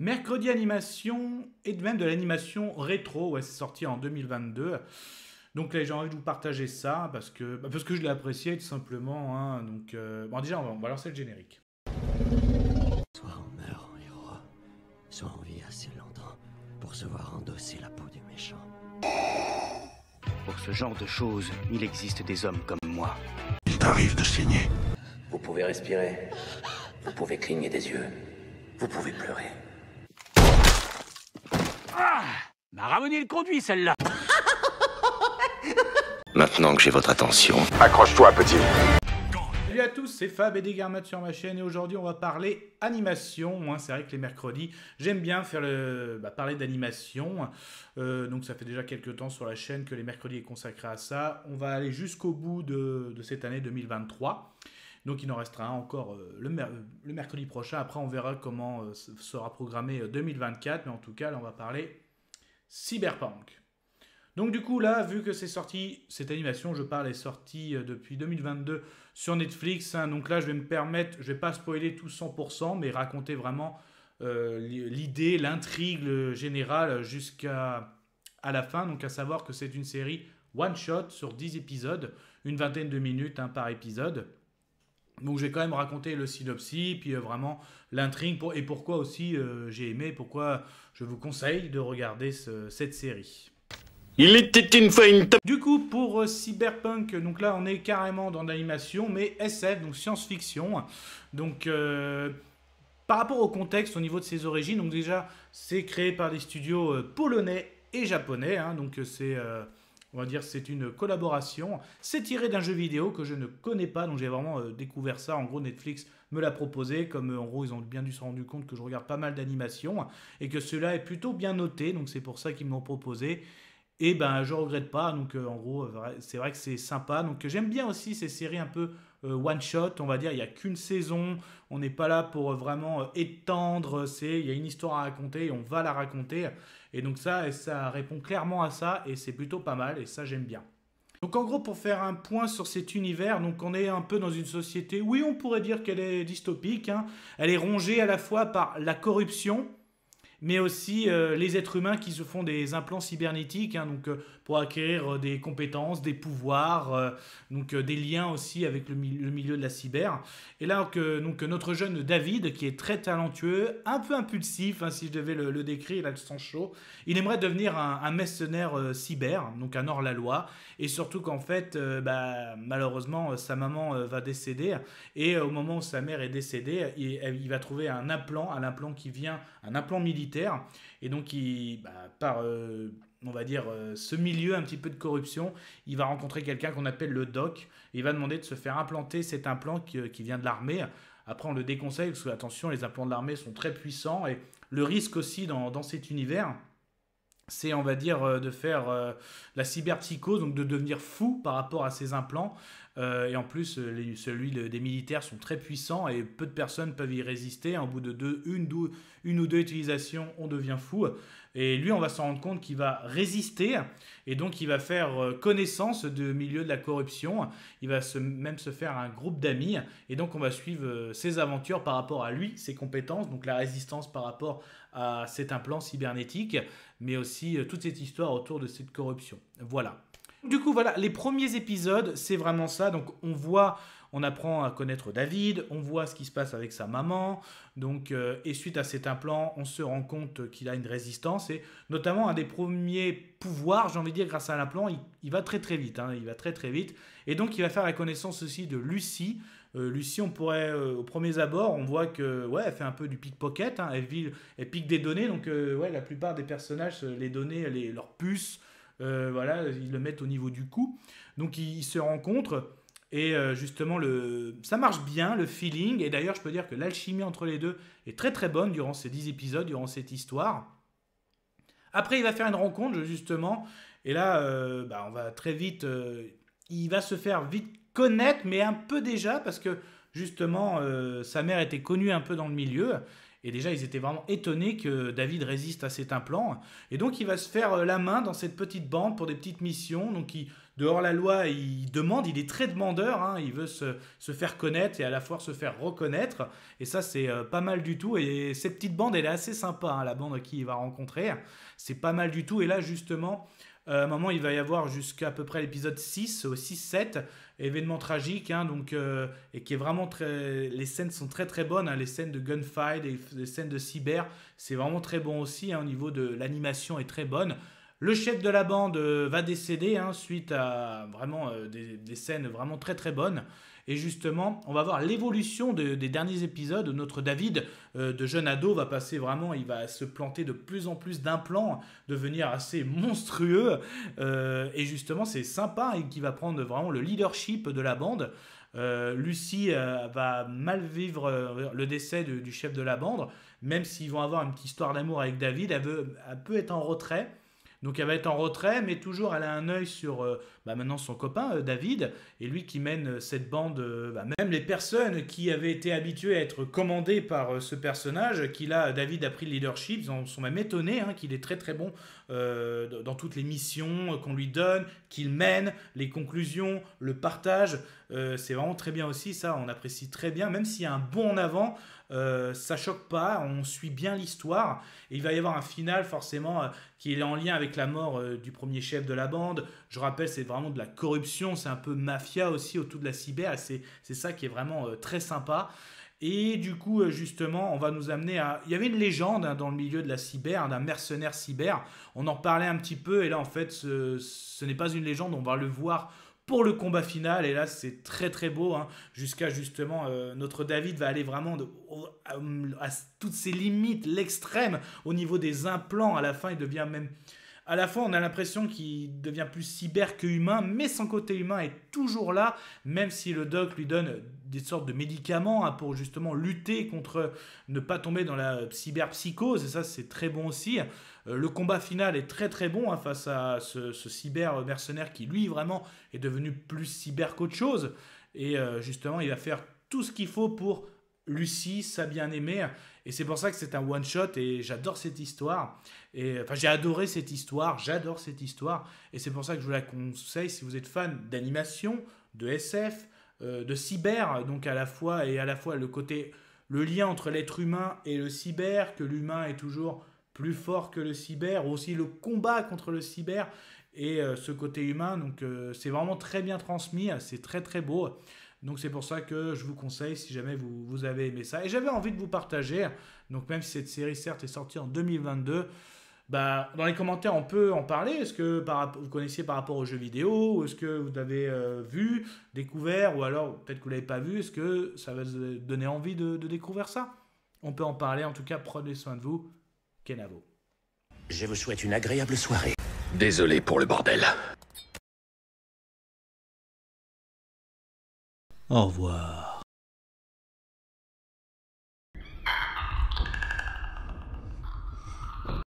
Mercredi animation et même de l'animation rétro, ouais, c'est sorti en 2022. Donc là, j'ai envie de vous partager ça parce que je l'ai apprécié tout simplement, hein. Donc, bon, déjà, on va lancer le générique. Soit on meurt en héros, soit on vit assez longtemps pour se voir endosser la peau du méchant. Pour ce genre de choses, il existe des hommes comme moi. Il t'arrive de saigner. Vous pouvez respirer, vous pouvez cligner des yeux, vous pouvez pleurer. Ah, m'a ramené le conduit celle-là. Maintenant que j'ai votre attention, Accroche-toi, petit. Salut à tous, c'est Fab et Desgarmat sur ma chaîne et aujourd'hui on va parler animation. Moi, c'est vrai que les mercredis, j'aime bien faire parler d'animation. Donc ça fait déjà quelques temps sur la chaîne que les mercredis est consacré à ça. On va aller jusqu'au bout de cette année 2023. Donc il en restera encore le mercredi prochain. Après on verra comment sera programmé 2024. Mais en tout cas là on va parler Cyberpunk. Donc du coup là, vu que c'est sorti, cette animation, je parle, est sortie depuis 2022 sur Netflix. Hein, donc là je vais me permettre, je vais pas spoiler tout 100%, mais raconter vraiment l'idée, l'intrigue générale jusqu'à la fin. Donc à savoir que c'est une série one-shot sur 10 épisodes, une vingtaine de minutes par épisode. Donc je vais quand même raconter le synopsis, puis vraiment l'intrigue, et pourquoi aussi j'ai aimé, pourquoi je vous conseille de regarder cette série. Il était une fois une Du coup, pour Cyberpunk, donc là on est carrément dans l'animation, mais SF, donc science-fiction. Donc par rapport au contexte, au niveau de ses origines, donc déjà c'est créé par des studios polonais et japonais, hein, donc c'est... on va dire c'est une collaboration. C'est tiré d'un jeu vidéo que je ne connais pas, donc j'ai vraiment découvert ça. En gros, Netflix me l'a proposé, comme en gros ils ont bien dû se rendre compte que je regarde pas mal d'animations et que cela est plutôt bien noté, donc c'est pour ça qu'ils me l'ont proposé. Et ben je regrette pas, donc en gros c'est vrai que c'est sympa. Donc j'aime bien aussi ces séries un peu one shot, on va dire, il n'y a qu'une saison, on n'est pas là pour vraiment étendre, il y a une histoire à raconter et on va la raconter. Et donc ça répond clairement à ça et c'est plutôt pas mal et ça j'aime bien. Donc en gros, pour faire un point sur cet univers, donc on est un peu dans une société, oui on pourrait dire qu'elle est dystopique, hein. Elle est rongée à la fois par la corruption, mais aussi les êtres humains qui se font des implants cybernétiques, hein, donc, pour acquérir des compétences, des pouvoirs, donc des liens aussi avec le milieu de la cyber. Et là, donc, notre jeune David, qui est très talentueux, un peu impulsif, hein, si je devais le décrire, il a le sang chaud, il aimerait devenir un mercenaire cyber, donc un hors-la-loi, et surtout qu'en fait, malheureusement, sa maman va décéder, et au moment où sa mère est décédée, il va trouver un implant qui vient, un implant militaire. Et donc, par, on va dire, ce milieu un petit peu de corruption, il va rencontrer quelqu'un qu'on appelle le doc. Et il va demander de se faire implanter cet implant qui vient de l'armée. Après, on le déconseille parce que, attention, les implants de l'armée sont très puissants. Et le risque aussi dans cet univers, c'est, on va dire, de faire la cyberpsychose, donc de devenir fou par rapport à ces implants. Et en plus, des militaires sont très puissants et peu de personnes peuvent y résister. Au bout de une ou deux utilisations, on devient fou. Et lui, on va s'en rendre compte qu'il va résister et donc il va faire connaissance du milieu de la corruption. Il va même se faire un groupe d'amis et donc on va suivre ses aventures par rapport à lui, ses compétences, donc la résistance par rapport à cet implant cybernétique, mais aussi toute cette histoire autour de cette corruption. Voilà. Du coup, voilà, les premiers épisodes, c'est vraiment ça. Donc, on apprend à connaître David, on voit ce qui se passe avec sa maman. Donc, et suite à cet implant, on se rend compte qu'il a une résistance. Et notamment, un des premiers pouvoirs, j'ai envie de dire, grâce à l'implant, il va très très vite. Hein, il va très très vite. Et donc, il va faire la connaissance aussi de Lucie. Lucie, on pourrait, au premier abord, on voit que, ouais, elle fait un peu du pickpocket. Hein, elle pique des données. Donc, ouais, la plupart des personnages, les données, leurs puces, voilà, ils le mettent au niveau du cou. Donc ils se rencontrent et justement ça marche bien, le feeling. Et d'ailleurs, je peux dire que l'alchimie entre les deux est très très bonne durant ces 10 épisodes, durant cette histoire. Après, il va faire une rencontre justement. Et là, on va très vite... il va se faire vite connaître, mais un peu déjà, parce que justement, sa mère était connue un peu dans le milieu. Et déjà, ils étaient vraiment étonnés que David résiste à cet implant. Et donc, il va se faire la main dans cette petite bande pour des petites missions. Donc, de hors-la-loi, il demande, il est très demandeur, hein, il veut se faire connaître et à la fois se faire reconnaître. Et ça, c'est pas mal du tout. Et cette petite bande, elle est assez sympa, hein, la bande qu'il va rencontrer. C'est pas mal du tout. Et là, justement, à un moment, il va y avoir jusqu'à peu près l'épisode 6, 6-7, événement tragique, hein, donc, et qui est vraiment très... Les scènes sont très très bonnes, hein, les scènes de gunfight et les scènes de cyber, c'est vraiment très bon aussi, hein, au niveau de l'animation est très bonne. Le chef de la bande va décéder, hein, suite à vraiment des scènes vraiment très très bonnes. Et justement, on va voir l'évolution des derniers épisodes. Notre David, de jeune ado, va passer vraiment, il va se planter de plus en plus d'implants, devenir assez monstrueux. Et justement, c'est sympa, et qui va prendre vraiment le leadership de la bande. Lucie va mal vivre le décès du chef de la bande, même s'ils vont avoir une petite histoire d'amour avec David, elle peut être en retrait. Donc elle va être en retrait, mais toujours elle a un œil sur maintenant son copain David, et lui qui mène cette bande, même les personnes qui avaient été habituées à être commandées par ce personnage, David a pris le leadership, ils en sont même étonnés, hein, qu'il est très très bon dans toutes les missions qu'on lui donne, qu'il mène, les conclusions, le partage, c'est vraiment très bien aussi, ça on apprécie très bien, même s'il y a un bond en avant, ça choque pas, on suit bien l'histoire, et il va y avoir un final forcément qui est en lien avec la mort du premier chef de la bande. Je rappelle, c'est vraiment de la corruption, c'est un peu mafia aussi autour de la cyber, c'est ça qui est vraiment très sympa. Et du coup, justement, on va nous amener à... Il y avait une légende, hein, dans le milieu de la cyber, d'un mercenaire cyber, on en parlait un petit peu, et là en fait ce n'est pas une légende, on va le voir pour le combat final, et là c'est très très beau, hein, jusqu'à justement notre David va aller vraiment à toutes ses limites, l'extrême au niveau des implants. À la fin il devient même, à la fois on a l'impression qu'il devient plus cyber que humain, mais son côté humain est toujours là, même si le doc lui donne des sortes de médicaments, hein, pour justement lutter contre, ne pas tomber dans la cyberpsychose, et ça c'est très bon aussi. Le combat final est très très bon, hein, face à ce cyber mercenaire qui lui vraiment est devenu plus cyber qu'autre chose, et justement il va faire tout ce qu'il faut pour Lucie, sa bien-aimée, et c'est pour ça que c'est un one-shot, et j'adore cette histoire, et enfin j'ai adoré cette histoire, j'adore cette histoire, et c'est pour ça que je vous la conseille si vous êtes fan d'animation, de SF, de cyber, donc à la fois le côté, le lien entre l'être humain et le cyber, que l'humain est toujours plus fort que le cyber, aussi le combat contre le cyber et ce côté humain, donc c'est vraiment très bien transmis, c'est très très beau, donc c'est pour ça que je vous conseille si jamais vous avez aimé ça, et j'avais envie de vous partager, donc même si cette série certes est sortie en 2022, dans les commentaires on peut en parler, est-ce que vous connaissiez par rapport aux jeux vidéo, ou est-ce que vous avez vu, découvert, ou alors peut-être que vous ne l'avez pas vu, est-ce que ça va vous donner envie de découvrir ça? On peut en parler, en tout cas prenez soin de vous. Kenavo. Je vous souhaite une agréable soirée. Désolé pour le bordel. Au revoir.